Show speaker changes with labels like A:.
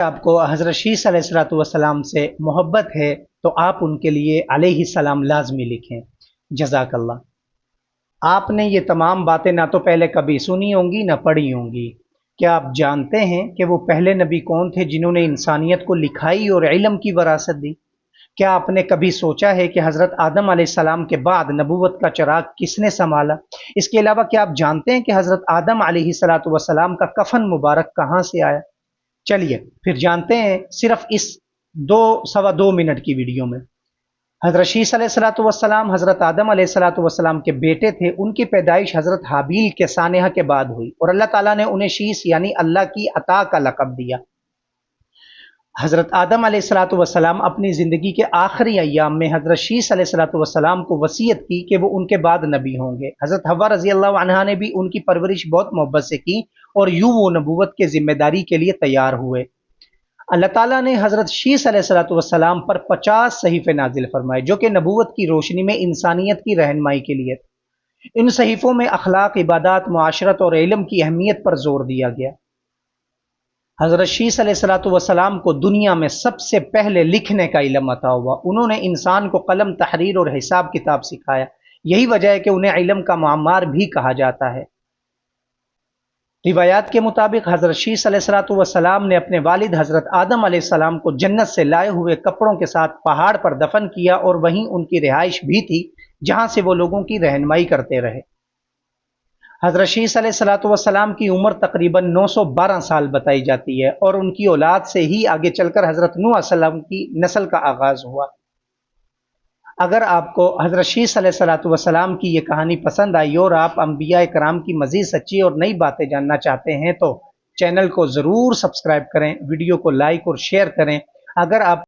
A: آپ کو حضرت شیس علیہ الصلوۃ والسلام سے محبت ہے تو آپ ان کے لیے علیہ السلام لازمی لکھیں۔ جزاک اللہ۔ آپ نے یہ تمام باتیں نہ تو پہلے کبھی سنی ہوں گی نہ پڑھی ہوں گی۔ کیا آپ جانتے ہیں کہ وہ پہلے نبی کون تھے جنہوں نے انسانیت کو لکھائی اور علم کی وراثت دی؟ کیا آپ نے کبھی سوچا ہے کہ حضرت آدم علیہ السلام کے بعد نبوت کا چراغ کس نے سنبھالا؟ اس کے علاوہ کیا آپ جانتے ہیں کہ حضرت آدم علیہ الصلوۃ والسلام کا کفن مبارک کہاں سے آیا؟ چلیے پھر جانتے ہیں صرف اس سوا دو منٹ کی ویڈیو میں۔ حضرت شیس علیہ الصلوۃ والسلام حضرت آدم علیہ الصلوۃ والسلام کے بیٹے تھے۔ ان کی پیدائش حضرت حابیل کے سانحہ کے بعد ہوئی اور اللہ تعالیٰ نے انہیں شیس یعنی اللہ کی عطا کا لقب دیا۔ حضرت آدم علیہ الصلوۃ والسلام اپنی زندگی کے آخری ایام میں حضرت شیس علیہ الصلوۃ والسلام کو وصیت کی کہ وہ ان کے بعد نبی ہوں گے۔ حضرت حوا رضی اللہ عنہا نے بھی ان کی پرورش بہت محبت سے کی اور یوں وہ نبوت کے ذمہ داری کے لیے تیار ہوئے۔ اللہ تعالیٰ نے حضرت شیس علیہ الصلوۃ والسلام پر 50 صحیفے نازل فرمائے جو کہ نبوت کی روشنی میں انسانیت کی رہنمائی کے لیے تھے۔ ان صحیفوں میں اخلاق، عبادات، معاشرت اور علم کی اہمیت پر زور دیا گیا۔ حضرت شیس علیہ الصلوۃ والسلام کو دنیا میں سب سے پہلے لکھنے کا علم عطا ہوا۔ انہوں نے انسان کو قلم، تحریر اور حساب کتاب سکھایا۔ یہی وجہ ہے کہ انہیں علم کا معمار بھی کہا جاتا ہے۔ روایات کے مطابق حضرت شیس علیہ الصلوۃ والسلام نے اپنے والد حضرت آدم علیہ السلام کو جنت سے لائے ہوئے کپڑوں کے ساتھ پہاڑ پر دفن کیا اور وہیں ان کی رہائش بھی تھی جہاں سے وہ لوگوں کی رہنمائی کرتے رہے۔ حضرت شیس علیہ الصلوۃ والسلام کی عمر تقریباً 912 سال بتائی جاتی ہے اور ان کی اولاد سے ہی آگے چل کر حضرت نوح علیہ السلام کی نسل کا آغاز ہوا۔ اگر آپ کو حضرت شیس علیہ الصلوۃ والسلام کی یہ کہانی پسند آئی اور آپ انبیاء کرام کی مزید سچی اور نئی باتیں جاننا چاہتے ہیں تو چینل کو ضرور سبسکرائب کریں، ویڈیو کو لائک اور شیئر کریں۔ اگر آپ